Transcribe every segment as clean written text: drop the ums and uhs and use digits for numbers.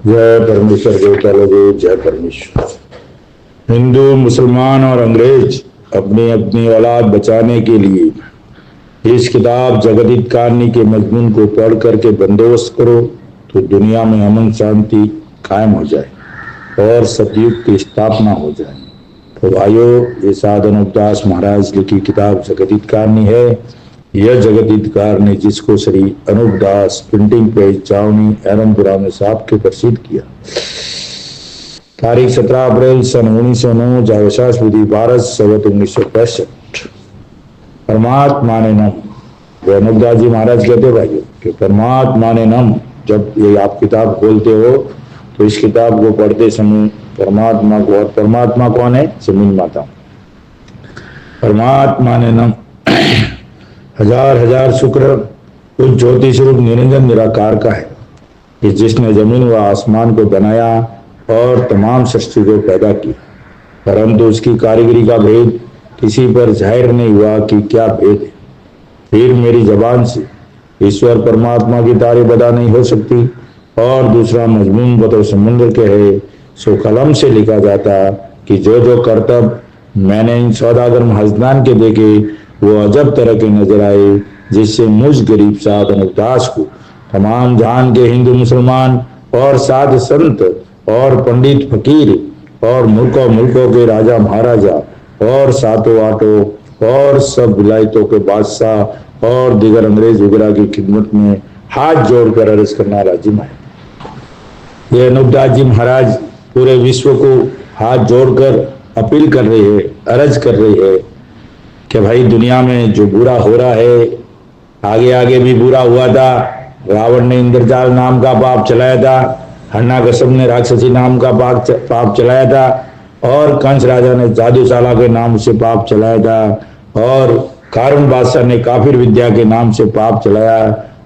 जय परमेश्वर देवता लोगों, जय परमेश्वर। हिंदू, मुसलमान और अंग्रेज अपनी अपनी औलाद बचाने के लिए इस किताब जगदीत कारनी के मजमून को पढ़ करके बंदोबस्त करो तो दुनिया में अमन शांति कायम हो जाए और सतयुग की स्थापना हो जाए। तो भाइयों, ये साधु अनुपदास महाराज लिखी किताब जगदीत कारनी है। यह जगदीत कारनी जिसको श्री अनुपदास प्रिंटिंग पेज चावनी एरमपुरा में साहब के प्रसिद्ध किया। तारीख 17 अप्रैल सन 1909, जावशास विधि 12 संवत 1965। परमात्मा ने नम। अनुपदास जी महाराज कहते भाइयों कि परमात्मा ने नम। जब ये आप किताब खोलते हो तो इस किताब को पढ़ते समय परमात्मा को, और परमात्मा कौन है? जमीन माता। परमात्मा ने नम। हजार हजार शुक्र उस ज्योति स्वरूप निरंजन निराकार का है कि जिसने जमीन व आसमान को बनाया और तमाम सृष्टि को पैदा किया, परंतु उसकी कारीगरी का भेद किसी पर जाहिर नहीं हुआ कि क्या भेद है। फिर मेरी जबान से ईश्वर परमात्मा की तारीफ अदा नहीं हो सकती। और दूसरा मजमून बतौर समुद्र के है, सो कलम से लिखा जाता कि जो जो कर्तव्य मैंने इन सौदागर महजदान के देखे वो अजब तरह के नजर आए, जिससे मुझ गरीब साध अनुपदास को तमाम जहान के हिंदू मुसलमान और साध संत और पंडित फकीर और मुल्कों के राजा महाराजा और सातों आठों और सब विलायतों के बादशाह और दिगर अंग्रेज वगैरह की खिदमत में हाथ जोड़कर अर्ज करना लाजिम है। ये अनुपदास जी महाराज पूरे विश्व को हाथ जोड़कर अपील कर रहे हैं, अर्ज कर रहे हैं कि भाई दुनिया में जो बुरा हो रहा है, आगे आगे भी बुरा हुआ था। रावण ने इंद्रजाल नाम का पाप चलाया था, हरणाकश्यप ने राक्षसी नाम का पाप चलाया था, और कंस राजा ने जादूशाला के नाम से पाप चलाया था, और कारून बादशाह ने काफिर विद्या के नाम से पाप चलाया।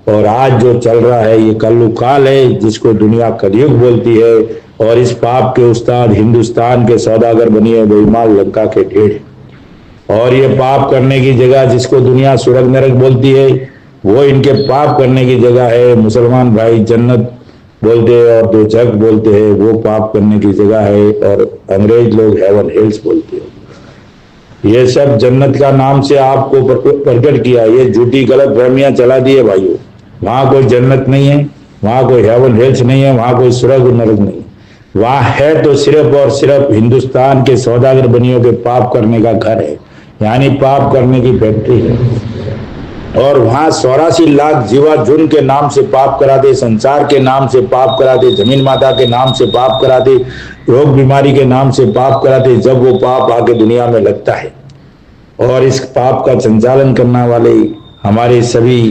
और आज जो चल रहा है ये कल्लू काल है, जिसको दुनिया कलयुग बोलती है। और इस पाप के उस्ताद हिंदुस्तान के सौदागर बनिए बेईमान लंका के ढेर। और ये पाप करने की जगह जिसको दुनिया स्वर्ग नरक बोलती है, वो इनके पाप करने की जगह है। मुसलमान भाई जन्नत बोलते हैं और दो जग बोलते हैं, वो पाप करने की जगह है। और अंग्रेज लोग हेवन हेल्स बोलते हैं। ये सब जन्नत का नाम से आपको प्रकट किया, ये झूठी गलत फहमियां चला दी है भाइयों। वहां कोई जन्नत नहीं है, वहां कोई हेवन हेल्स नहीं है, वहां कोई स्वर्ग नरक नहीं है। वहां है तो सिर्फ और सिर्फ हिंदुस्तान के सौदागर बनियों के पाप करने का घर है, यानी पाप करने की फैक्ट्री है। और वहां 84 लाख जीवा जुर्म के नाम से पाप कराते, संसार के नाम से पाप कराते, जमीन माता के नाम से पाप कराते, रोग बीमारी के नाम से पाप कराते। जब वो पाप आके दुनिया में लगता है और इस पाप का संचालन करने वाले हमारे सभी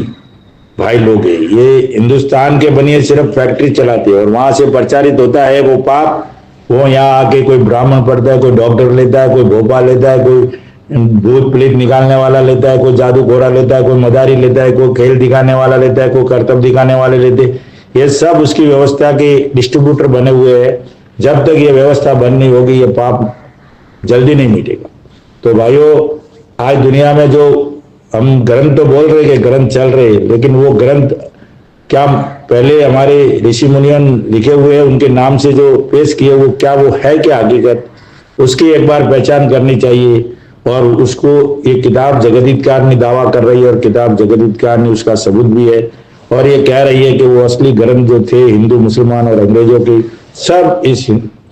भाई लोग हैं। ये हिंदुस्तान के बनिए सिर्फ फैक्ट्री चलाते हैं और वहां से प्रचारित होता है वो पाप। वो यहाँ आके कोई ब्राह्मण पढ़ता है, कोई डॉक्टर लेता है, कोई भोपाल लेता है, कोई भूत प्रेत निकालने वाला लेता है, कोई जादू घोड़ा लेता है, कोई मदारी लेता है, कोई खेल दिखाने वाला लेता है, कोई करतब दिखाने वाले लेते हैं। ये सब उसकी व्यवस्था के डिस्ट्रीब्यूटर बने हुए हैं। जब तक ये व्यवस्था बंद नहीं होगी ये पाप जल्दी नहीं मिटेगा। तो भाइयों, आज दुनिया में जो हम ग्रंथ तो बोल रहे कि ग्रंथ चल रहे हैं, लेकिन वो ग्रंथ क्या पहले हमारे ऋषि मुनियों लिखे हुए हैं उनके नाम से जो पेश किए वो क्या वो है क्या हकीकत, उसकी एक बार पहचान करनी चाहिए। और उसको ये किताब जगदीत कारनी दावा कर रही है और किताब जगदीत कारनी उसका सबूत भी है। और ये कह रही है कि वो असली ग्रंथ जो थे हिंदू मुसलमान और अंग्रेजों के, सब इस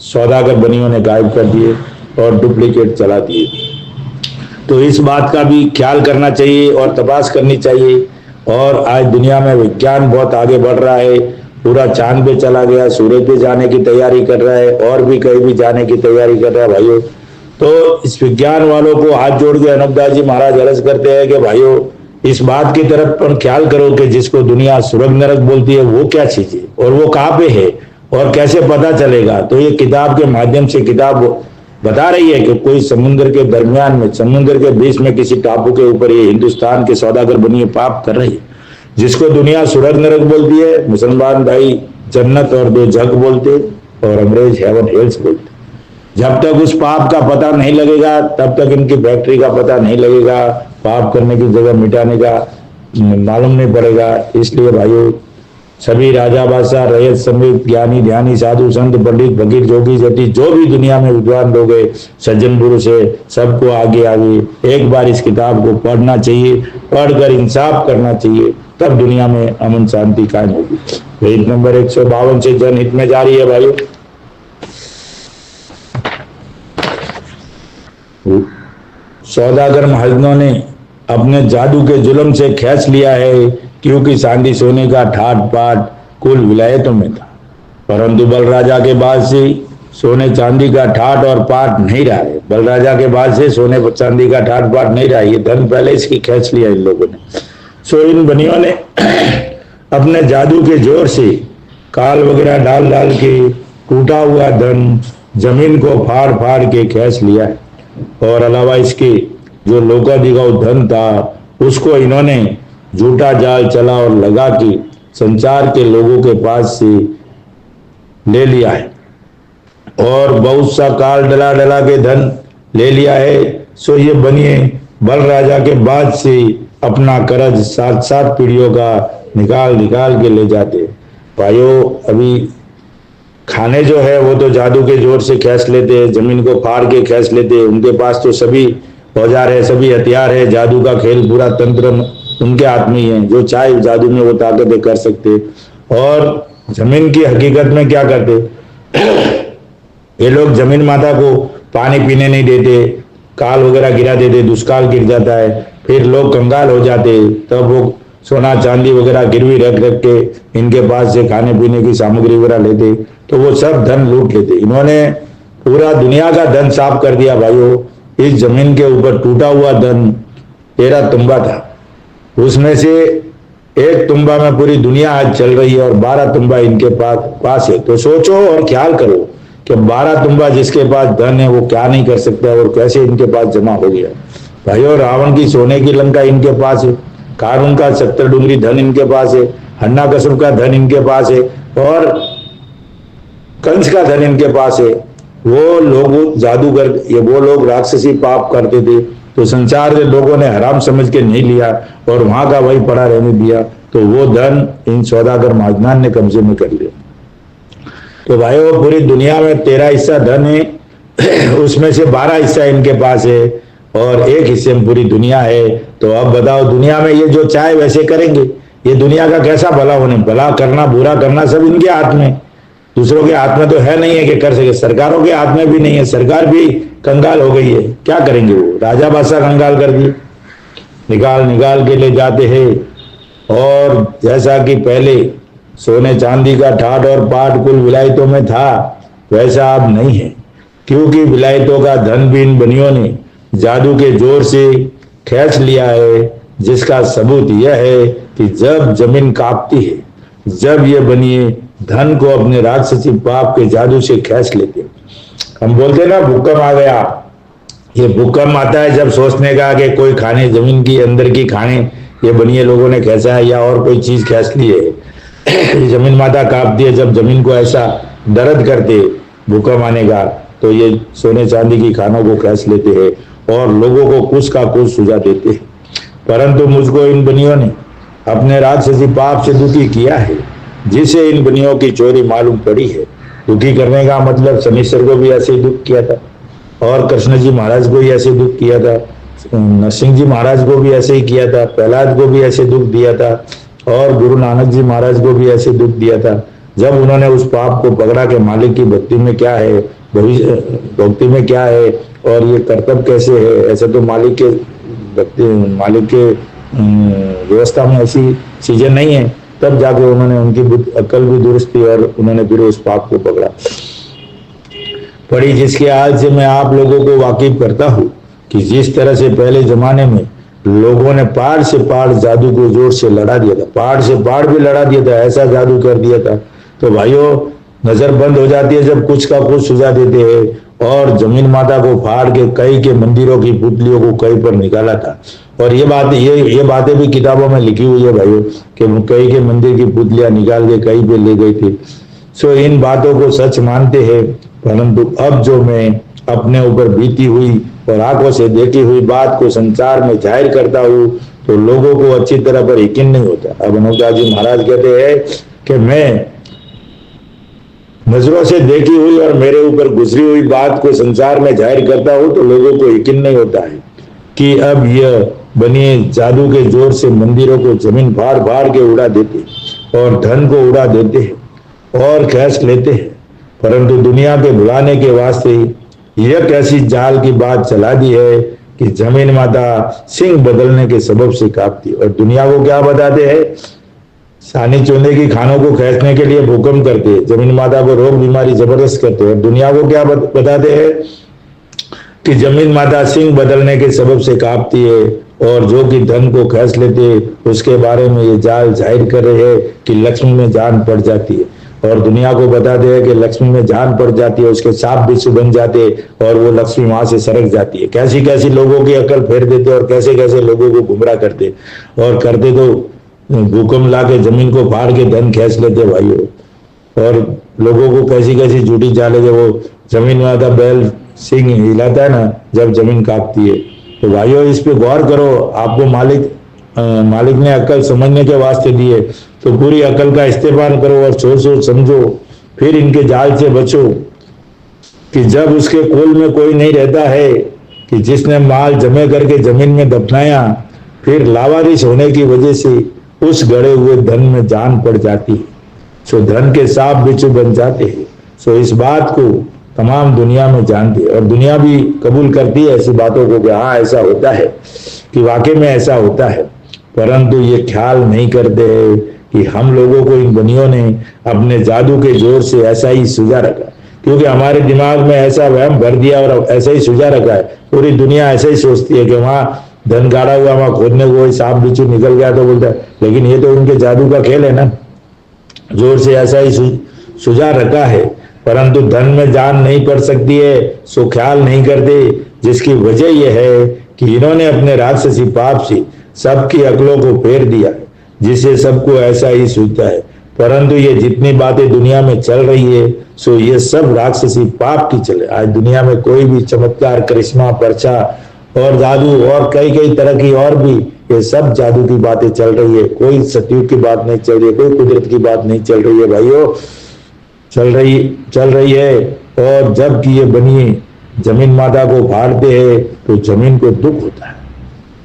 सौदागर बनियों ने गायब कर दिए और डुप्लीकेट चला दिए। तो इस बात का भी ख्याल करना चाहिए और तपास करनी चाहिए। और आज दुनिया में विज्ञान बहुत आगे बढ़ रहा है, पूरा चांद पे चला गया, सूरज पे जाने की तैयारी कर रहा है और भी कहीं भी जाने की तैयारी कर रहा है भाइयों। तो इस विज्ञान वालों को हाथ जोड़ के अनुपदास जी महाराज अर्ज करते हैं कि भाइयों इस बात की तरफ पर ख्याल करो कि जिसको दुनिया स्वर्ग नरक बोलती है वो क्या चीज है और वो कहाँ पे है और कैसे पता चलेगा। तो ये किताब के माध्यम से किताब बता रही है कि कोई समुद्र के दरमियान में, समुद्र के बीच में किसी टापू के ऊपर ये हिंदुस्तान के सौदागर बनिए पाप कर रही है, जिसको दुनिया स्वर्ग नरक बोलती है, मुसलमान भाई जन्नत और दो जग बोलते और अंग्रेज हेवन हेल्स बोलते। जब तक उस पाप का पता नहीं लगेगा तब तक इनकी फैक्ट्री का पता नहीं लगेगा, पाप करने की जगह मिटाने का मालूम नहीं पड़ेगा। इसलिए भाइयों सभी राजा बादशाह, रैयत समेत ज्ञानी ध्यानी, साधु संत, पंडित फकीर, जोगी जति, जो भी दुनिया में विद्वान लोग है, सज्जन पुरुष है, सबको आगे आगे एक बार इस किताब को पढ़ना चाहिए, पढ़कर इंसाफ करना चाहिए, तब दुनिया में अमन शांति कायम होगी। पेज नंबर 152 से जनहित में जारी है भाई। सौदागर महाजनों ने अपने जादू के जुल्म से खींच लिया है, क्योंकि चांदी सोने का ठाट पाट कुल विलायतों में था, परंतु बलराजा के बाद से सोने चांदी का ठाट और पाट नहीं रहा है। बलराजा के बाद से सोने चांदी का ठाट पाट नहीं रहा, ये धन पहले इसकी खींच लिया इन लोगों ने। सो इन बनियों ने अपने जादू के जोर से काल वगैरह डाल डाल के टूटा हुआ धन, जमीन को फाड़ फाड़ के खींच लिया है, और अलावा इसके जो लोकाधिकाऊ धन था उसको इन्होंने झूठा जाल चला और लगा के संसार के लोगों के पास से ले लिया है, और बहुत सा काल डला डला के धन ले लिया है। सो ये बनिए बल राजा के बाद से अपना कर्ज 7-7 पीढ़ियों का निकाल निकाल के ले जाते। भाइयों, अभी खाने जो है वो तो जादू के जोर से खींच लेते हैं, जमीन को फाड़ के खींच लेते हैं, उनके पास तो सभी औजार है, सभी हथियार है, जादू का खेल पूरा तंत्र उनके हाथ में ही है, जो चाहे जादू में वो ताकतें कर सकते। और जमीन की हकीकत में क्या करते ये लोग, जमीन माता को पानी पीने नहीं देते, काल वगैरह गिरा देते, दुष्काल गिर जाता है, फिर लोग कंगाल हो जाते, तब वो सोना चांदी वगैरह गिरवी रख रख के इनके पास से खाने पीने की सामग्री वगैरह लेते, तो वो सब धन लूट लेते। इन्होंने पूरा दुनिया का धन साफ कर दिया भाइयों। इस जमीन के ऊपर टूटा हुआ धन 13 तुम्बा था, उसमें से 1 तुम्बा में पूरी दुनिया आज चल रही है और 12 तुम्बा इनके पास है। तो सोचो और ख्याल करो कि 12 तुम्बा जिसके पास धन है वो क्या नहीं कर सकता और कैसे इनके पास जमा हो गया। भाइयों, रावण की सोने की लंका इनके पास है, कारून का 70 डुंगरी धन इनके पास है, हन्ना कसब का धन इनके पास है, और कंस का धन इनके पास है। वो लोग जादूगर, ये वो लोग राक्षसी पाप करते थे, तो संसार के लोगों ने हराम समझ के नहीं लिया और वहां का वही पड़ा रहने दिया, तो वो धन इन सौदागर महाजनान ने कब्जे में कर लिया। तो भाइयों, पूरी दुनिया में 13 हिस्सा धन है, उसमें से 12 हिस्सा इनके पास है और 1 हिस्से में पूरी दुनिया है। तो अब बताओ, दुनिया में ये जो चाहे वैसे करेंगे। ये दुनिया का कैसा भला होने, भला करना बुरा करना सब इनके हाथ में, दूसरों के हाथ में तो है नहीं है कि कर सके, सरकारों के हाथ में भी नहीं है, सरकार भी कंगाल हो गई है, क्या करेंगे वो, राजा बादशाह कंगाल कर दिए, निकाल निकाल के ले जाते हैं। और जैसा कि पहले सोने चांदी का ठाट और पाट कुल विलायतों में था, वैसा अब नहीं है, क्योंकि विलायतों का धन भी इन बनियों ने जादू के जोर से खींच लिया है, जिसका सबूत यह है कि जब जमीन कांपती है, जब ये बनिए धन को अपने राक्षसी पाप के जादू से खींच लेते। हम बोलते ना भूकंप आ गया, ये भूकंप आता है जब सोचने का कि कोई खाने, जमीन की अंदर की खाने ये बनिए लोगों ने खींचा है या और कोई चीज खींच ली है। जमीन माता कांपती है, जब जमीन को ऐसा दर्द करते भूकंप आने का, तो ये सोने चांदी की खानों को खींच लेते हैं और लोगों को कुछ का कुछ सुझा देते हैं। परंतु मुझको इन बनियों ने अपने राक्षसी पाप से दुखी किया है, जिसे इन बनियों की चोरी मालूम पड़ी है। दुखी करने का मतलब शनिश्चर को भी ऐसे ही दुख किया था, और कृष्ण जी महाराज को भी ऐसे दुख किया था, नरसिंह जी महाराज को भी ऐसे ही किया था, प्रहलाद को भी ऐसे दुख दिया था, और गुरु नानक जी महाराज को भी ऐसे दुख दिया था। जब उन्होंने उस पाप को पकड़ा कि मालिक की भक्ति में क्या है, भक्ति में क्या है और ये कर्तव्य कैसे है, ऐसे तो मालिक के भक्ति, मालिक के व्यवस्था में ऐसी चीजें नहीं है, तब जाके उन्होंने उनकी अक्ल भी दुरुस्त की और उन्होंने फिर उस पाप को पकड़ा पड़ी, जिसके हाल से मैं आप लोगों को वाकिफ करता हूँ कि जिस तरह से पहले जमाने में लोगों ने पहाड़ से पहाड़ जादू को जोर से लड़ा दिया था, पहाड़ से पहाड़ भी लड़ा दिया था, ऐसा जादू कर दिया था। तो भाइयों, नजर बंद हो जाती है जब कुछ का कुछ सुझा देते हैं, और जमीन माता को फाड़ के कई के मंदिरों की पुतलियों को कई पर निकाला था। और ये बातें भी किताबों में लिखी हुई है भाइयों, कि कई के मंदिर की पुतलियां निकाल के कई पे ले गई थी। सो इन बातों को सच मानते हैं, परंतु अब जो मैं अपने ऊपर बीती हुई और आंखों से देखी हुई बात को संसार में जाहिर करता हूँ, तो लोगों को अच्छी तरह पर यकीन नहीं होता। अब अनुजा जी महाराज कहते हैं कि मैं नजरों से देखी हुई और मेरे ऊपर गुजरी हुई बात को संसार में जाहिर करता हूं तो लोगों को यकीन नहीं होता है कि अब यह बनिए जादू के जोर से मंदिरों को जमीन फाड़ फाड़ के उड़ा देते और धन को उड़ा देते हैं और कैश लेते हैं, परंतु दुनिया के भुलाने के वास्ते यह कैसी जाल की बात चला दी है कि जमीन माता सिंह बदलने के सबब से कांपती। और दुनिया को क्या बताते हैं? सानी चूंदे की खानों को खींचने के लिए भूकंप करते, जमीन माता को रोग बीमारी जबरदस्त करते हैं। दुनिया को क्या बताते हैं कि जमीन माता सिंह बदलने के सबब से कांपती है और जो कि धन को खींच लेते उसके बारे में ये जाल जाहिर कर रहे हैं कि लक्ष्मी में जान पड़ जाती है। और दुनिया को बताते हैं कि लक्ष्मी में जान पड़ जाती है, उसके सांप बिच्छू बन जाते और वो लक्ष्मी वहां से सरक जाती है। कैसी कैसी लोगों की अकल फेर देते और कैसे कैसे लोगों को गुमराह करते, और करते तो भूकंप ला के जमीन को फाड़ के धन खींच लेते भाइयों। और लोगों को कैसी कैसी झूठी चाले के वो जमीन माता बैल सिंह हिलाता है ना जब जमीन कांपती है। तो भाइयों इस पे गौर करो, आपको मालिक ने अकल समझने के वास्ते दी है तो पूरी अकल का इस्तेमाल करो और सोच सोच समझो, फिर इनके जाल से बचो कि जब उसके कुल में कोई नहीं रहता है कि जिसने माल जमे करके जमीन में दफनाया, फिर लावारिस होने की वजह से उस गड़े हुए धन में जान पड़ जाती है, सो धन के सांप बिच्छू बन जाते हैं। सो इस बात को तमाम दुनिया में जानती है और दुनिया भी कबूल करती है ऐसी बातों को कि हाँ ऐसा होता है, कि वाकई में ऐसा होता है, परंतु ये ख्याल नहीं करते हैं कि हम लोगों को इन बनियों ने अपने जादू के जोर से ऐसा ही सुझा रखा, क्योंकि हमारे दिमाग में ऐसा वहम भर दिया और ऐसा ही सुझा रखा है। पूरी दुनिया ऐसा ही सोचती है कि वहां धन गाड़ा हुआ, वहां खोदने को सांप बिच्छू निकल गया तो बोलता है, लेकिन ये तो उनके जादू का खेल है ना, जोर से ऐसा ही सुझा रखा है, परंतु धन में जान नहीं पड़ सकती है, सो ख्याल नहीं करते। जिसकी वजह यह है कि इन्होंने अपने राक्षसी पाप से सबकी अकलों को फेर दिया, जिससे सबको ऐसा ही सूझता है। परंतु ये जितनी बातें दुनिया में चल रही है सो ये सब राक्षसी पाप की चले। आज दुनिया में कोई भी चमत्कार, करिश्मा, पर्चा और जादू और कई कई तरह की और भी ये सब जादू की बातें चल रही है, कोई सतयुग की बात नहीं चल रही है, कोई कुदरत की बात नहीं चल रही है भाइयों, चल रही है। और जबकि ये बनिए जमीन माता को फाड़ते हैं तो जमीन को दुख होता है,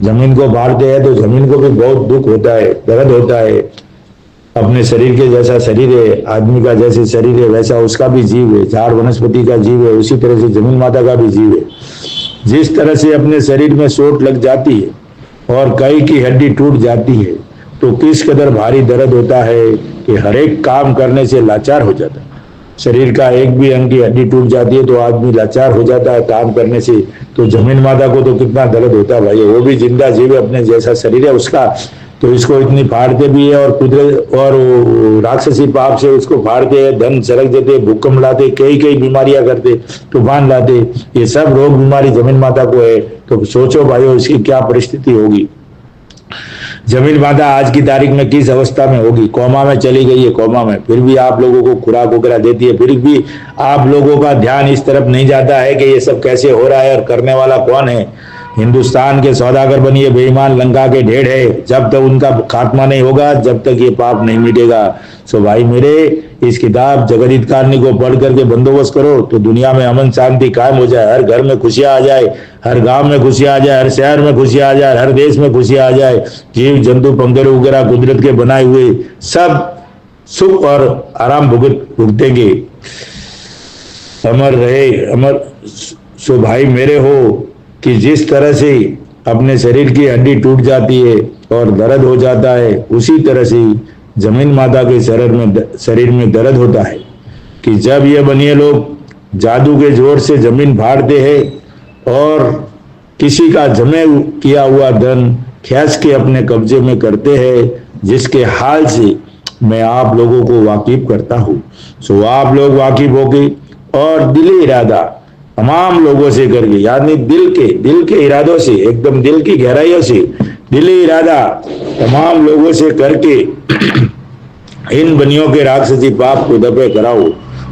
जमीन को फाड़ते हैं तो जमीन को भी बहुत दुख होता है, दर्द होता है। अपने शरीर के जैसा शरीर है, आदमी का जैसे शरीर है वैसा उसका भी जीव है, झाड़ वनस्पति का जीव है, उसी तरह से जमीन माता का भी जीव है। जिस तरह से अपने शरीर में चोट लग जाती है और कई की हड्डी टूट जाती है तो किस कदर भारी दर्द होता है कि हर एक काम करने से लाचार हो जाता है। शरीर का एक भी अंग की हड्डी टूट जाती है तो आदमी लाचार हो जाता है काम करने से। तो जमीन माता को तो कितना दर्द होता है भाई, वो भी जिंदा जीव है, अपने जैसा शरीर है उसका, तो इसको इतनी फाड़ते भी है और कुदरत और राक्षसी पाप से उसको फाड़ते हैं, धन सरक देते, भूकंप लाते, कई कई बीमारियां करते, तूफान लाते, ये सब रोग बीमारी जमीन माता को है। तो सोचो भाइयों इसकी क्या परिस्थिति होगी। जमीन माता आज की तारीख में किस अवस्था में होगी, कोमा में चली गई है, कोमा में, फिर भी आप लोगों को खुराक वगैरह देती है, फिर भी आप लोगों का ध्यान इस तरफ नहीं जाता है कि ये सब कैसे हो रहा है और करने वाला कौन है। हिंदुस्तान के सौदागर बनिए बेईमान लंका के ढेर है, जब तक उनका खात्मा नहीं होगा जब तक ये पाप नहीं मिटेगा। सो भाई मेरे, इस किताब जगदीत कारणी को पढ़ करके बंदोबस्त करो तो दुनिया में अमन शांति कायम हो जाए, हर घर में खुशियां आ जाए, हर गांव में खुशियां आ जाए, हर शहर में खुशियां आ जाए, हर देश में खुशियां आ जाए। जीव जंतु पंखेरु वगैरह कुदरत के बनाए हुए सब सुख और आराम भुगतेंगे, अमर रहे अमर। सो भाई मेरे हो कि जिस तरह से अपने शरीर की हड्डी टूट जाती है और दर्द हो जाता है, उसी तरह से जमीन माता के शरीर में दर्द होता है कि जब ये बनिए लोग जादू के जोर से जमीन फाड़ते हैं और किसी का जमे किया हुआ धन खींच के अपने कब्जे में करते हैं, जिसके हाल से मैं आप लोगों को वाकिफ करता हूँ। सो आप लोग वाकिफ होके और दिली इरादा तमाम लोगों से करके, यानी दिल के इरादों से, एकदम दिल की गहराइयों से दिली इरादा तमाम लोगों से करके इन बनियों के राक्षसी पाप को दफे कराओ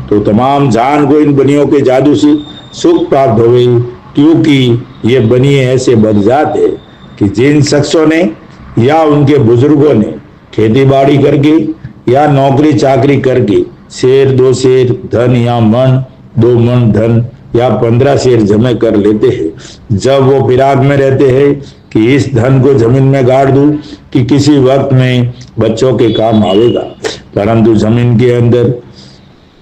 तो तमाम जान को इन बनियों के जादू से सुख प्राप्त होगी। क्योंकि ये बनिए ऐसे बदजात है कि जिन शख्सों ने या उनके बुजुर्गों ने खेती बाड़ी करके या नौकरी चाकरी करके शेर 2 शेर धन या मन 2 मन धन या 15 शेर जमे कर लेते हैं। जब वो फिराक में रहते हैं कि इस धन को जमीन में गाड़ दूं कि किसी वक्त में बच्चों के काम आवेगा, परंतु जमीन के अंदर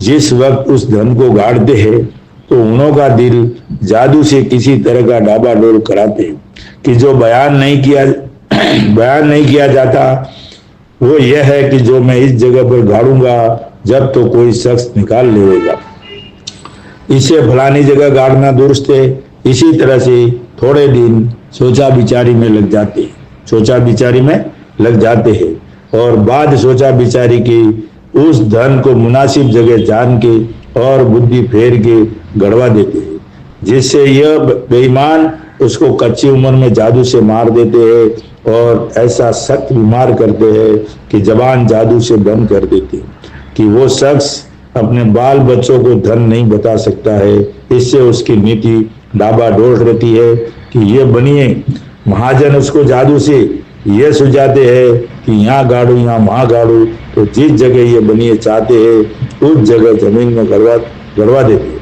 जिस वक्त उस धन को गाड़ते हैं तो उन्हों का दिल जादू से किसी तरह का डाबाडोल कराते हैं कि जो बयान नहीं किया जाता वो यह है कि जो मैं इस जगह पर गाड़ूंगा जब तो कोई शख्स निकाल लेगा, इसे फलानी जगह गाड़ना दुरुस्त है। इसी तरह से थोड़े दिन सोचा बिचारी में लग जाते हैं और बाद सोचा बिचारी की उस धन को मुनासिब जगह जान के और बुद्धि फेर के गड़वा देते हैं, जिससे यह बेईमान उसको कच्ची उम्र में जादू से मार देते हैं और ऐसा सख्त बीमार करते हैं कि जबान जादू से बंद कर देते हैं कि वो शख्स अपने बाल बच्चों को धन नहीं बता सकता है। इससे उसकी नीति डाबाडोल रहती है कि ये बनिए महाजन उसको जादू से ये सुझाते हैं कि यहाँ गाड़ू यहाँ वहाँ गाड़ू, तो जिस जगह ये बनिए चाहते हैं उस जगह जमीन में गड़वा देते हैं।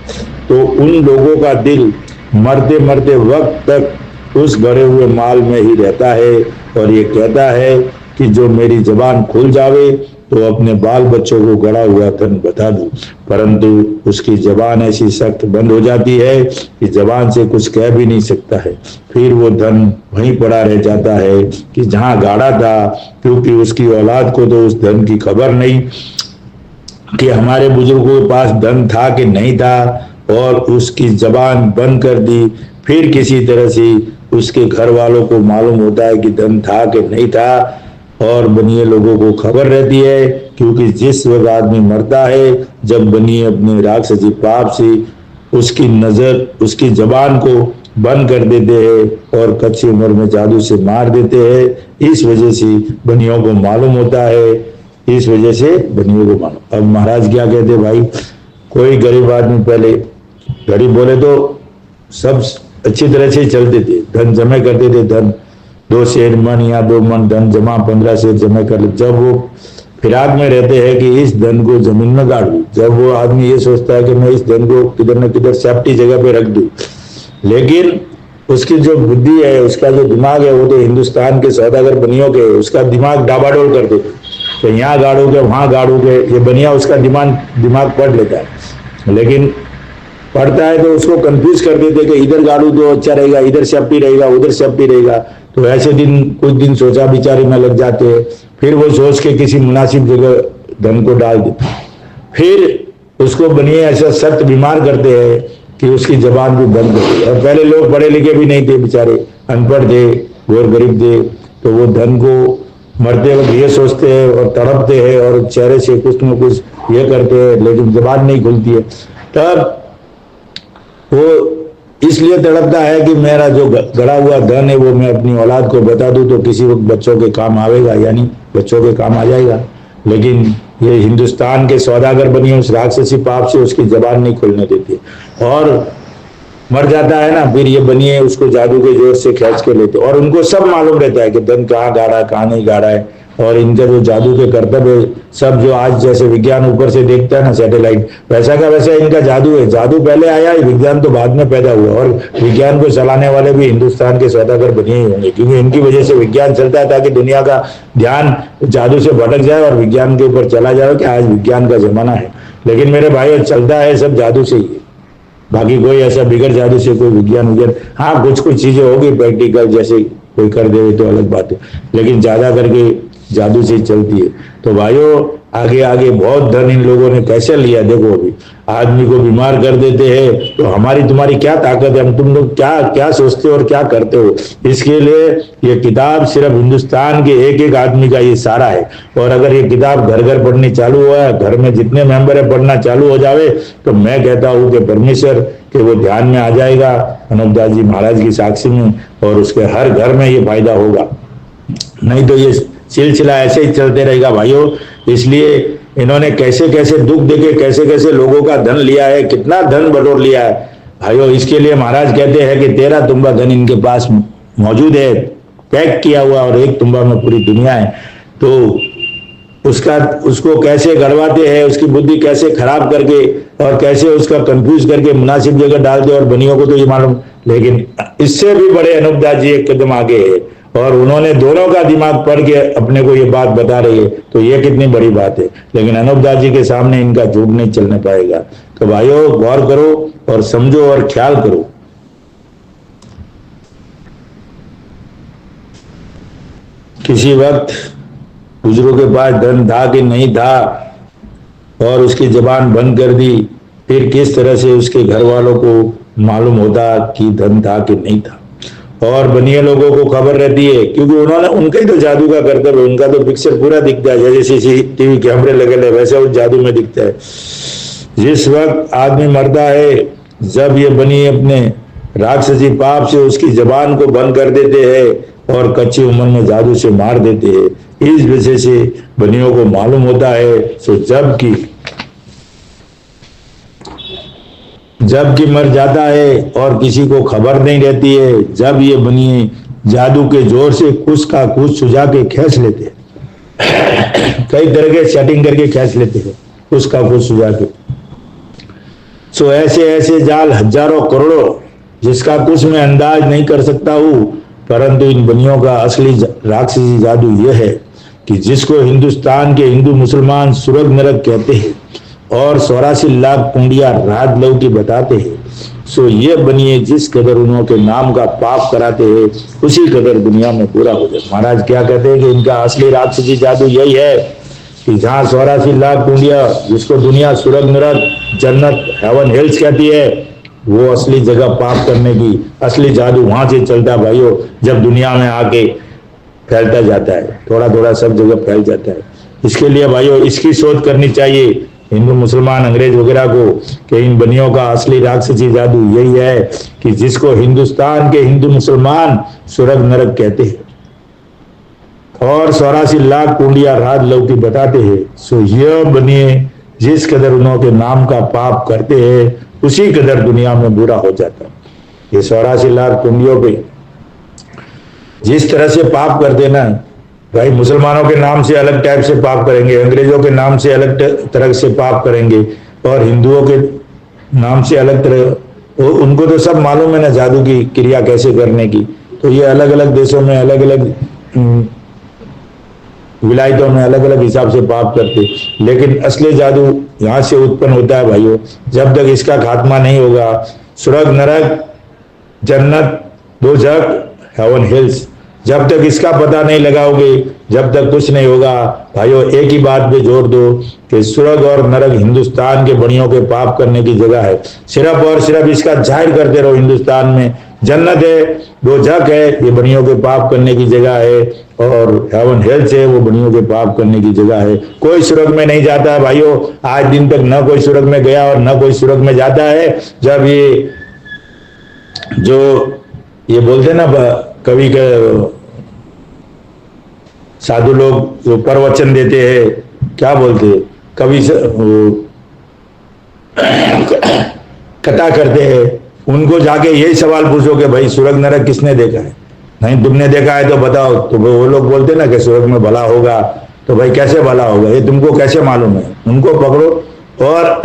तो उन लोगों का दिल मरते मरते वक्त तक उस गड़े हुए माल में ही रहता है और ये कहता है कि जो मेरी जबान खुल जावे तो अपने बाल बच्चों को गड़ा हुआ धन बता दूं, परंतु उसकी जबान ऐसी सख्त बंद हो जाती है कि जबान से कुछ कह भी नहीं सकता है। फिर वो धन वहीं पड़ा रह जाता है कि जहां गाड़ा था, क्योंकि उसकी औलाद को तो उस धन की खबर नहीं कि हमारे बुजुर्गों के पास धन था कि नहीं था, और उसकी जबान बंद कर दी। फिर किसी तरह से उसके घर वालों को मालूम होता है कि धन था कि नहीं था, और बनिए लोगों को खबर रहती है, क्योंकि जिस वक्त आदमी मरता है, जब बनिए अपने राक्षसी पाप से उसकी नजर उसकी जबान को बंद कर देते हैं और कच्ची उम्र में जादू से मार देते हैं। इस वजह से बनियों को मालूम होता है, इस वजह से बनियों को मालूम। अब महाराज क्या कहते भाई, कोई गरीब आदमी, पहले गरीब बोले तो सब अच्छी तरह से चलते थे, धन जमा करते थे, धन 2 शेर मन या 2 मन धन जमा 15 शेर जमा कर ले। जब वो फिराक में रहते हैं कि इस धन को जमीन में गाड़ दूं, जब वो आदमी ये सोचता है कि मैं इस धन को किधर न किधर सेफ्टी जगह पे रख दूं, लेकिन उसकी जो बुद्धि है, उसका जो दिमाग है, वो तो हिंदुस्तान के सौदागर बनियों के, उसका दिमाग डाबाडोल कर देते तो यहाँ गाड़ोगे वहां गाड़ोगे, ये बनिया उसका दिमाग पढ़ लेता है, लेकिन पढ़ता है तो उसको कंफ्यूज कर देते कि इधर गाड़ू तो अच्छा रहेगा, इधर सेफ्टी रहेगा, उधर सेफ्टी रहेगा। तो ऐसे कुछ दिन सोचा बिचारी में लग जाते हैं, फिर वो सोच के किसी मुनासिब जगह धन को डाल देते, फिर उसको बनिए ऐसा सख्त बीमार करते हैं कि उसकी जबान भी बंद कर दी। और पहले लोग पढ़े लिखे भी नहीं थे, बेचारे अनपढ़ थे, गौर गरीब थे, तो वो धन को मरते वक्त ये सोचते हैं और तड़पते हैं और चेहरे से कुछ न कुछ ये करते हैं, लेकिन जबान नहीं खुलती है। तब वो इसलिए तड़पता है कि मेरा जो गड़ा हुआ धन है वो मैं अपनी औलाद को बता दूं तो किसी वक्त बच्चों के काम आवेगा, यानी बच्चों के काम आ जाएगा। लेकिन ये हिंदुस्तान के सौदागर बनी उस राक्षसी पाप से उसकी जबान नहीं खोलने देती और मर जाता है ना, फिर ये बनिए उसको जादू के जोर से खींच के लेते, और उनको सब मालूम रहता है कि धन कहाँ गाड़ा है कहाँ नहीं गाड़ा है, और इनके जो जादू के कर्तव्य सब, जो आज जैसे विज्ञान ऊपर से देखता है ना सैटेलाइट, वैसा का वैसा इनका जादू है। जादू पहले आया, विज्ञान तो बाद में पैदा हुआ, और विज्ञान को चलाने वाले भी हिंदुस्तान के सौदागर बने ही होंगे, क्योंकि इनकी वजह से विज्ञान चलता है, ताकि दुनिया का ध्यान जादू से भटक जाए और विज्ञान के ऊपर चला जाए कि आज विज्ञान का जमाना है। लेकिन मेरे भाई चलता है सब जादू से ही, बाकी कोई ऐसा बिगड़ जादू से कोई विज्ञान, हाँ कुछ चीजें होगी प्रैक्टिकल, जैसे कोई कर दे तो अलग बात है, लेकिन ज्यादा करके जादू से चलती है। तो भाइयों आगे आगे बहुत धन इन लोगों ने कैसे लिया, देखो अभी आदमी को बीमार कर देते हैं, तो हमारी तुम्हारी क्या ताकत है, हम तुम लोग क्या क्या सोचते हो और क्या करते हो। इसके लिए ये किताब सिर्फ हिंदुस्तान के एक एक आदमी का ये सारा है, और अगर ये किताब घर घर पढ़नी चालू हुआ है, घर में जितने मेंबर है पढ़ना चालू हो जावे, तो मैं कहता हूँ कि परमेश्वर के वो ध्यान में आ जाएगा अनूपदास जी महाराज की साक्षी में, और उसके हर घर में ये फायदा होगा। नहीं तो ये सिलसिला ऐसे ही चलते रहेगा भाइयों। इसलिए इन्होंने कैसे कैसे दुख देके कैसे कैसे लोगों का धन लिया है, कितना धन बटोर लिया है भाइयों। इसके लिए महाराज कहते हैं कि 13 तुम्बा धन इनके पास मौजूद है, पैक किया हुआ, और 1 तुम्बा में पूरी दुनिया है। तो उसको कैसे गड़वाते हैं, उसकी बुद्धि कैसे खराब करके और कैसे उसका कंफ्यूज करके मुनासिब जगह डालते, और बनियों को तो ये मालूम। लेकिन इससे भी बड़े अनूप दास जी एक कदम आगे है, और उन्होंने दोनों का दिमाग पढ़ के अपने को ये बात बता रही है, तो ये कितनी बड़ी बात है। लेकिन अनूप दास जी के सामने इनका झूठ नहीं चलने पाएगा। तो भाइयों, गौर करो और समझो और ख्याल करो। किसी वक्त बुजुर्गों के पास धन था कि नहीं था, और उसकी जबान बंद कर दी, फिर किस तरह से उसके घर वालों को मालूम होता कि धन था कि नहीं था। और बनिए लोगों को खबर रहती है, क्योंकि उन्होंने उनका ही तो जादू का कर्तव्य, उनका तो पिक्चर पूरा दिखता है, जैसे CCTV कैमरे लगे वैसे उस जादू में दिखता है। जिस वक्त आदमी मरता है, जब ये बनी अपने राक्षसी पाप से उसकी जबान को बंद कर देते हैं और कच्ची उम्र में जादू से मार देते हैं। इस वजह से बनियों को मालूम होता है। तो जबकि मर जाता है और किसी को खबर नहीं रहती है, जब ये बनिए जादू के जोर से कुछ का कुछ सुझा के खींच लेते हैं, कई तरह के सेटिंग करके खींच लेते हैं कुछ का कुछ सुझा के। सो ऐसे ऐसे जाल हजारों करोड़ों, जिसका कुछ मैं अंदाज नहीं कर सकता हूं। परंतु इन बनियों का असली राक्षसी जादू यह है कि जिसको हिंदुस्तान के हिंदू मुसलमान सुरग नरक कहते हैं और 84 लाख कुंडिया रात लव की बताते हैं, सो ये बनिए जिस कदर उनके नाम का पाप कराते हैं, उसी कदर दुनिया में पूरा हो जाए। महाराज क्या कहते हैं कि इनका असली राक्षसी जादू यही है कि जहाँ 84 लाख कुंडिया, जिसको दुनिया सुरग नरक जन्नत हेवन हेल्स कहती है, वो असली जगह पाप करने की असली जादू वहां से चलता है भाइयों, जब दुनिया में आके फैलता जाता है, थोड़ा थोड़ा सब जगह फैल जाता है। इसके लिए भाइयों इसकी शोध करनी चाहिए हिंदू मुसलमान अंग्रेज वगैरह को, कि इन बनियों का असली राक्षसी जादू यही है कि जिसको हिंदुस्तान के हिंदू मुसलमान सुरग नरक कहते हैं और 84 लाख कुंडिया रात लव की बताते हैं। सो यह बनिए जिस कदर उनके नाम का पाप करते हैं, उसी कदर दुनिया में बुरा हो जाता है। ये 84 लाख कुंडियों पे जिस तरह से पाप करते ना भाई, मुसलमानों के नाम से अलग टाइप से पाप करेंगे, अंग्रेजों के नाम से अलग तरह से पाप करेंगे, और हिंदुओं के नाम से अलग तरह। उनको तो सब मालूम है ना जादू की क्रिया कैसे करने की। तो ये अलग अलग देशों में अलग अलग विलायतों में अलग अलग हिसाब से पाप करते। लेकिन असली जादू यहाँ से उत्पन्न होता है भाइयों। जब तक इसका खात्मा नहीं होगा, सुरग नरक जन्नत दोजख हेवन हिल्स, जब तक इसका पता नहीं लगाओगे, जब तक कुछ नहीं होगा भाइयों। एक ही बात पे जोर दो कि सुरग और नरक हिंदुस्तान के बनियों के पाप करने की जगह है। सिर्फ और सिर्फ इसका जाहिर करते रहो। हिंदुस्तान में जन्नत है, दोजख है, ये बनियों के पाप करने की जगह है, और हेवन हेल्थ है, वो बनियों के पाप करने की जगह है। कोई सुरग में नहीं जाता है भाइयों, आज दिन तक न कोई सुरग में गया और न कोई सुरग में जाता है। जब ये जो ये बोलते ना कवि के साधु लोग जो प्रवचन देते हैं, क्या बोलते हैं, कवि कथा करते हैं, उनको जाके यही सवाल पूछो कि भाई सुरग नरक किसने देखा है? नहीं तुमने देखा है तो बताओ। तो वो लोग बोलते ना कि सुरग में भला होगा। तो भाई कैसे भला होगा, ये तुमको कैसे मालूम है? उनको पकड़ो और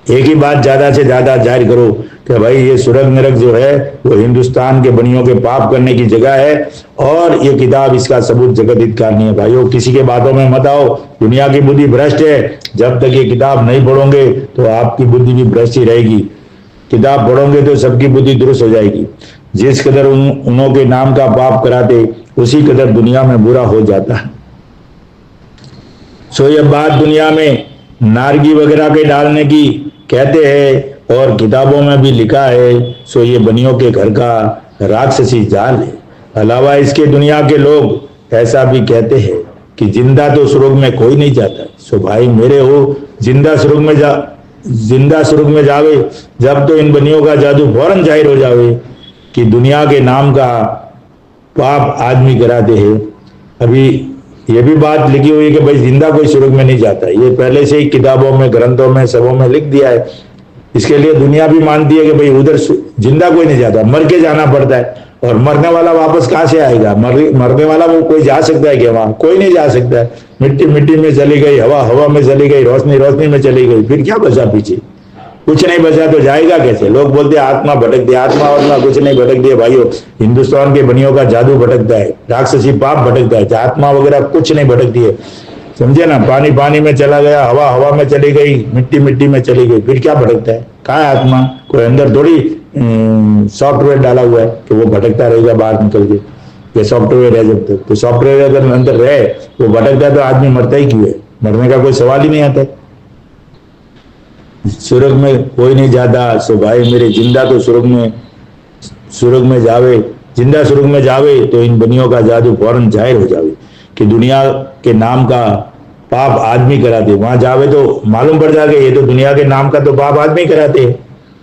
एक ही बात ज्यादा से ज्यादा जाहिर करो कि भाई ये सुरग नरक जो है वो हिंदुस्तान के बनियों के पाप करने की जगह है, और ये किताब इसका सबूत जगत हितकार नहीं है। भाइयों किसी के बातों में मत आओ, दुनिया की बुद्धि भ्रष्ट है। जब तक ये किताब नहीं पढ़ोगे तो आपकी बुद्धि भी भ्रष्ट ही रहेगी। किताब पढ़ोगे तो सबकी बुद्धि दुरुस्त हो जाएगी। जिस कदर उन्हों के नाम का पाप कराते, उसी कदर दुनिया में बुरा हो जाता है। सो ये बात दुनिया में नारगी वगैरह के डालने की कहते हैं और किताबों में भी लिखा है। सो ये बनियों के घर का राक्षसी जाल है। अलावा इसके दुनिया के लोग ऐसा भी कहते हैं कि जिंदा तो सुरग में कोई नहीं जाता। सो भाई मेरे हो, जिंदा सुरग में जावे, जब तो इन बनियों का जादू फौरन जाहिर हो जावे कि दुनिया के नाम का पाप आदमी कराते हैं। अभी ये भी बात लिखी हुई है कि भाई जिंदा कोई सुरग में नहीं जाता, ये पहले से ही किताबों में, ग्रंथों में, सबों में लिख दिया है। इसके लिए दुनिया भी मानती है कि भाई उधर जिंदा कोई नहीं जाता, मर के जाना पड़ता है। और मरने वाला वापस कहां से आएगा? मरने वाला वो कोई जा सकता है क्या? वहां कोई नहीं जा सकता है। मिट्टी मिट्टी में चली गई, हवा हवा में चली गई, रोशनी रोशनी में चली गई, फिर क्या बचा पीछे? कुछ नहीं बचा तो जाएगा कैसे? लोग बोलते हैं आत्मा भटक दिया, आत्मा और कुछ नहीं भटक दिया भाइयों। हिंदुस्तान के बनियों का जादू भटकता है, राक्षसी पाप भटकता है, आत्मा वगैरह कुछ नहीं भटकती है, समझे ना। पानी पानी में चला गया, हवा हवा में चली गई, मिट्टी मिट्टी में चली गई, फिर क्या भटकता है? कहाँ है आत्मा? कोई अंदर थोड़ी सॉफ्टवेयर डाला हुआ है कि वो भटकता रहेगा बाहर निकल के, ये सॉफ्टवेयर है जब तक। तो सॉफ्टवेयर अगर अंदर रहे वो भटकता है तो आदमी मरता ही क्यों है? मरने का कोई सवाल ही नहीं आता है। स्वर्ग में कोई नहीं जाता, सो भाई मेरे जिंदा तो स्वर्ग में जावे, जिंदा स्वर्ग में जावे तो इन बनियों का जादू फौरन जाहिर हो जावे कि दुनिया के नाम का पाप आदमी कराते। वहां जावे तो मालूम पड़ जाएगा ये तो दुनिया के नाम का तो पाप आदमी कराते हैं।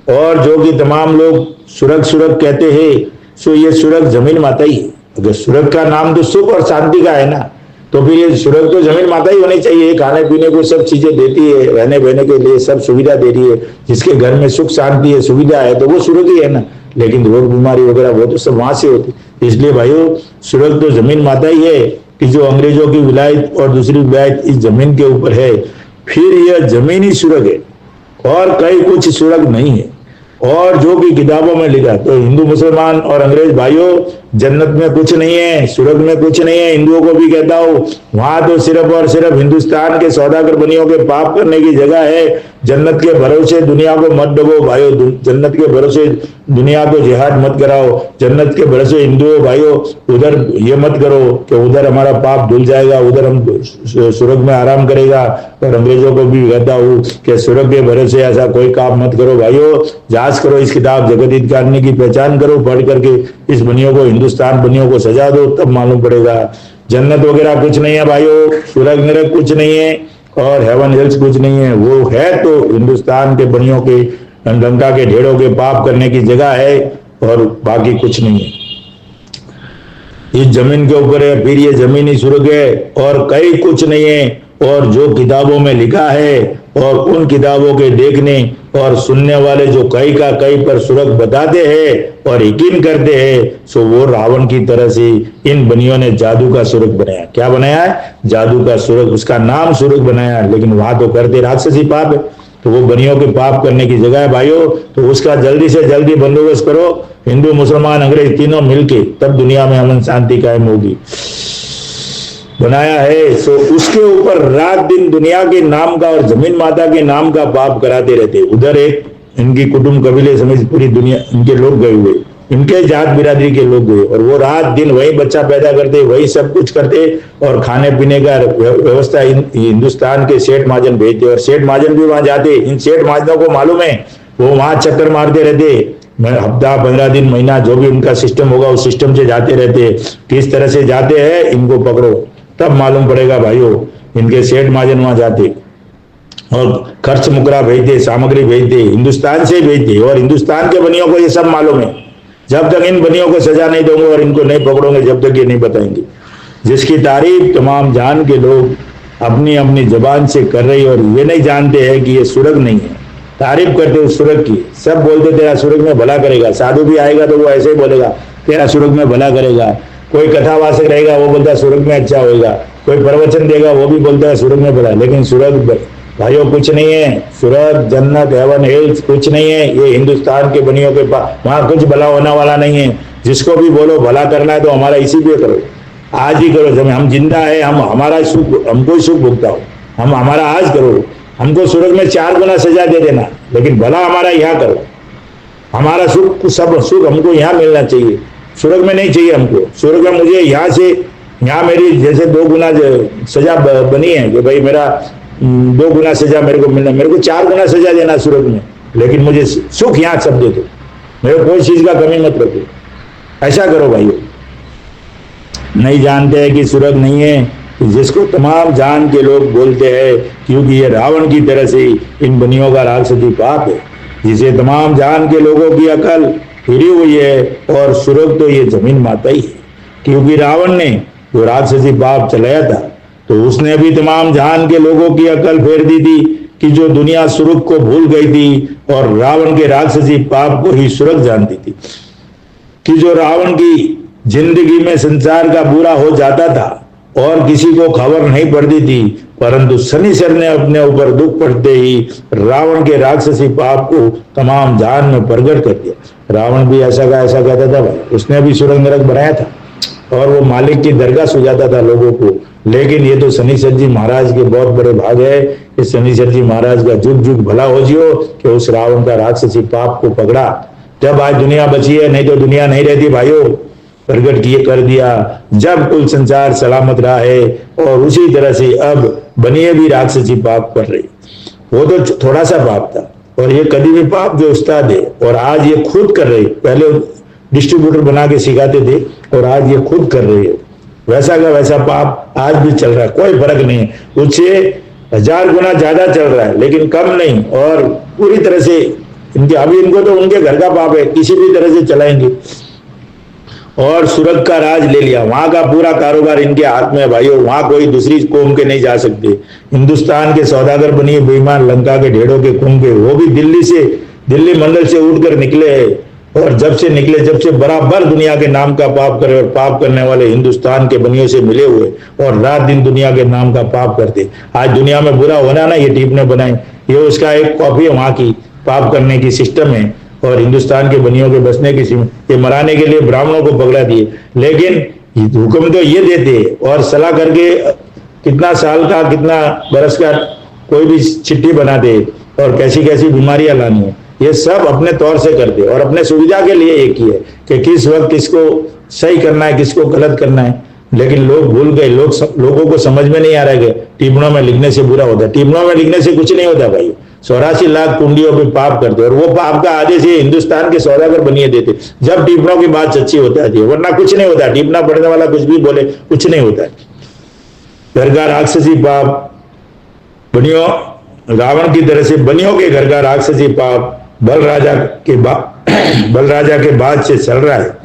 और जो कि तमाम लोग स्वर्ग स्वर्ग कहते हैं, सो ये स्वर्ग जमीन माता ही है। अगर स्वर्ग का नाम तो सुख और शांति का है ना, तो फिर ये स्वर्ग तो जमीन माता ही होनी चाहिए। खाने पीने को सब चीजें देती है, रहने बहने के लिए सब सुविधा दे रही है। जिसके घर में सुख शांति है, सुविधा है, तो वो स्वर्ग ही है ना। लेकिन रोग बीमारी वगैरह वो तो सब वहां से होती। इसलिए भाइयों स्वर्ग तो जमीन माता ही है कि जो अंग्रेजों की विलायत और दूसरी विलायत इस जमीन के ऊपर है, फिर यह जमीन ही स्वर्ग है और कहीं कुछ स्वर्ग नहीं है। और जो कि किताबों में लिखा, तो हिंदू मुसलमान और अंग्रेज भाइयों जन्नत में कुछ नहीं है, स्वर्ग में कुछ नहीं है। हिंदुओं को भी कहता हूं वहां तो सिर्फ और सिर्फ हिंदुस्तान के सौदागर बनियों के पाप करने की जगह है। जन्नत के भरोसे दुनिया को मत डबो भाइयों, जन्नत के भरोसे दुनिया को जिहाद मत कराओ। जन्नत के भरोसे हिंदुओं भाइयों उधर ये मत करो कि उधर हमारा पाप धुल जाएगा, उधर हम स्वर्ग में आराम करेगा। और अंग्रेजों को भी कहता हूं कि स्वर्ग के भरोसे ऐसा कोई काम मत करो भाइयों। जांच करो इस किताब जगत हित कारणी की, पहचान करो, पढ़ करके इस बनियों को, हिंदुस्तान बनियों को सजा दो, तब मालूम पड़ेगा। जन्नत वगैरह कुछ नहीं है भाइयों, स्वर्ग नरक कुछ नहीं है और हेवन हिल्स कुछ नहीं है। वो है तो हिंदुस्तान के बनियों के, लंका के ढेरों के पाप करने की जगह है और बाकी कुछ नहीं है। इस जमीन के ऊपर है, फिर ये जमीन ही स्वर्ग है और कहीं कुछ नहीं है। और जो किताबों में लिखा है और उन किताबों के देखने और सुनने वाले जो कई का कई पर स्वर्ग बताते हैं और यकीन करते हैं, सो वो रावण की तरह से इन बनियों ने जादू का स्वर्ग बनाया। क्या बनाया है? जादू का स्वर्ग, उसका नाम स्वर्ग बनाया, लेकिन वहां तो करते राक्षसी पाप है। तो वो बनियों के पाप करने की जगह है भाइयों, तो उसका जल्दी से जल्दी बंदोबस्त करो। हिंदू मुसलमान अंग्रेज तीनों मिलके, तब दुनिया में अमन शांति कायम होगी। बनाया है सो उसके ऊपर रात दिन दुनिया के नाम का और जमीन माता के नाम का पाप कराते रहते। उधर एक इनकी कुटुंब कबीले समेत पूरी दुनिया इनके लोग गए हुए, इनके जात बिरादरी के लोग गए, और वो रात दिन वही बच्चा पैदा करते, वही सब कुछ करते और खाने पीने का व्यवस्था हिंदुस्तान के सेठ महाजन भेजते। और सेठ महाजन भी वहां जाते। इन सेठ महाजनों को मालूम है, वो वहां चक्कर मारते रहते, हफ्ता 15 दिन महीना जो भी उनका सिस्टम होगा उस सिस्टम से जाते रहते। किस तरह से जाते हैं इनको पकड़ो, तब मालूम पड़ेगा भाइयों। इनके सेठ महाजन वहां जाते और खर्च मुकरा भेजते, सामग्री भेजते, हिंदुस्तान से भेजते। और हिंदुस्तान के बनियों को ये सब मालूम है। जब तक इन बनियों को सजा नहीं दोगे और इनको नहीं पकड़ोगे, जब तक ये नहीं बताएंगे। जिसकी तारीफ तमाम जान के लोग अपनी अपनी जबान से कर रही और ये नहीं जानते हैं कि ये स्वर्ग नहीं है। तारीफ करते उस स्वर्ग की, सब बोलते तेरा स्वर्ग में भला करेगा। साधु भी आएगा तो वो ऐसे ही बोलेगा तेरा स्वर्ग में भला करेगा। कोई कथावाचक रहेगा वो बोलता है स्वर्ग में अच्छा होगा। कोई प्रवचन देगा वो भी बोलता है स्वर्ग में भला। लेकिन स्वर्ग भाइयों कुछ नहीं है। स्वर्ग जन्नत हेवन हिल्स कुछ नहीं है। ये हिंदुस्तान के बनियों के पास, वहां कुछ भला होने वाला नहीं है। जिसको भी बोलो भला करना है तो हमारा इसी पे करो, आज ही करो। जब हम जिंदा है, हम हमारा सुख, हमको ही सुख भुगताओ, हम हमारा आज करो। हमको स्वर्ग में 4 गुना सजा दे देना, लेकिन भला हमारा यहाँ करो। हमारा सुख, सब सुख हमको यहाँ मिलना चाहिए, स्वर्ग में नहीं चाहिए हमको। स्वर्ग में मुझे यहाँ से, यहाँ मेरी जैसे 2 गुना सजा बनी है कि भाई मेरा 2 गुना सजा मेरे को मिलना, मेरे को 4 गुना सजा देना स्वर्ग में, लेकिन मुझे सुख यहाँ सब दे दो, मेरे को कोई चीज का कमी मत रखो। ऐसा करो भाइयों। नहीं जानते हैं कि स्वर्ग नहीं है, जिसको तमाम जान के लोग बोलते हैं, क्योंकि ये रावण की तरह से इन बनियों का राक्षसी पाप है, जिसे तमाम जान के लोगों की अकल फिरी हुई है। और स्वर्ग तो ये जमीन माता ही है, क्योंकि रावण ने जो राक्षसी पाप चलाया था, तो उसने भी तमाम जान के लोगों की अकल फेर दी थी कि जो दुनिया स्वर्ग को भूल गई थी और रावण के राक्षसी पाप को ही स्वर्ग जानती थी। कि जो रावण की जिंदगी में संसार का बुरा हो जाता था और किसी को खबर नहीं पड़ती थी, परंतु शनिश्चर ने अपने ऊपर दुख पड़ते ही रावण के राक्षसी पाप को तमाम जहान में प्रकट कर दिया। रावण भी ऐसा का ऐसा कहता था भाई, उसने भी स्वर्ग नरक बनाया था और वो मालिक की दरगाह सुझाता था लोगों को। लेकिन ये तो शनिश्चर जी महाराज के बहुत बड़े भाग है कि शनिश्चर जी महाराज का जुग जुग भला हो जियो कि उस रावण का राक्षसी पाप को पकड़ा। जब आज दुनिया बची है, नहीं तो दुनिया नहीं रहती भाइयों। प्रकट किए कर दिया जब कुल संसार सलामत रहा है। और उसी तरह से अब बनिए भी राक्षसी पाप कर रही। वो तो थोड़ा सा पाप था और ये कभी भी पाप जो उस्ताद है, और आज ये खुद कर रही। पहले डिस्ट्रीब्यूटर बना के सिखाते थे और आज ये खुद कर रही है। वैसा का वैसा पाप आज भी चल रहा है, कोई फर्क नहीं है। उससे 1000 गुना ज्यादा चल रहा है लेकिन कम नहीं। और पूरी तरह से इनके, अभी इनको तो उनके घर का पाप है, किसी भी तरह से चलाएंगे। और सुरग का राज ले लिया, वहां का पूरा कारोबार इनके हाथ में है भाइयों। वहां कोई दूसरी कौम के नहीं जा सकते। हिंदुस्तान के सौदागर बनिए बेईमान, लंका के ढेड़ों के कुंभ के, वो भी दिल्ली मंडल से उठकर निकले हैं। और जब से निकले, जब से बराबर दुनिया के नाम का पाप करे, और पाप करने वाले हिंदुस्तान के बनियों से मिले हुए और रात दिन दुनिया के नाम का पाप करते। आज दुनिया में बुरा होना ना, ये टीप ने बनाए, ये उसका एक कॉपी है वहां की। पाप करने की सिस्टम है और हिंदुस्तान के बनियों के बसने की, ये मराने के लिए ब्राह्मणों को पकड़ा दिए। लेकिन हुक्म तो ये देते और सलाह करके कितना साल का कितना बरस का कोई भी चिट्ठी बनाते और कैसी कैसी बीमारियां लानी है, ये सब अपने तौर से करते और अपने सुविधा के लिए एक ही है कि किस वक्त किसको सही करना है, किसको गलत करना है। लेकिन लोग भूल गए, लोगों को समझ में नहीं आ रहा है कि टिप्पणों में लिखने से बुरा होता है। टिप्पणों में लिखने से कुछ नहीं होता भाई। 84 लाख कुंडियों पे पाप करते और वो पाप का आदेश ये हिंदुस्तान के सौदागर बनिए देते जब टिप्पणों की बात सच्ची होता है, वरना कुछ नहीं होता। टिप्पणा पढ़ने वाला कुछ भी बोले, कुछ नहीं होता है। घर का राक्षसी पाप बनियों, रावण की तरह से बनियों के घर का राक्षसी पाप बलराजा के बाद से चल रहा है,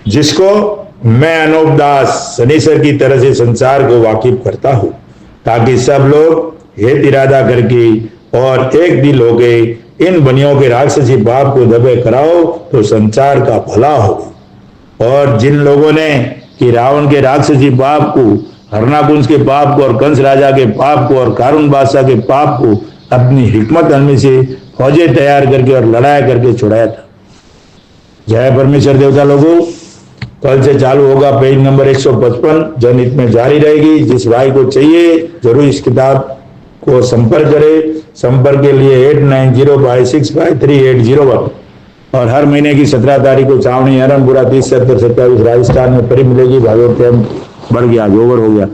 जिसको मैं अनूप दास शनिश्चर की तरह से संसार को वाकिफ करता हूं, ताकि सब लोग हेत इरादा करके और एक दिल हो गए इन बनियों के राक्षसी पाप को दबे कराओ तो संसार का भला हो। और जिन लोगों ने कि रावण के राक्षसी पाप को, हरनाकुंज के पाप को और कंस राजा के पाप को और कारून बादशाह के पाप को अपनी हिकमत अमली से फौजें तैयार करके और लड़ाई करके छुड़ाया था। जय परमेश्वर देवता लोगों। कल से चालू होगा पेज नंबर 155, जनहित में जारी रहेगी। जिस भाई को चाहिए जरूर इस किताब को संपर्क करें। संपर्क के लिए 8905653801। और हर महीने की 17 तारीख को छावनी हरनपुरा 30 70 27 राजस्थान में फ्री मिलेगी। भाइयों टाइम बढ़ गया, ओवर हो गया।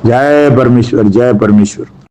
जय परमेश्वर, जय परमेश्वर।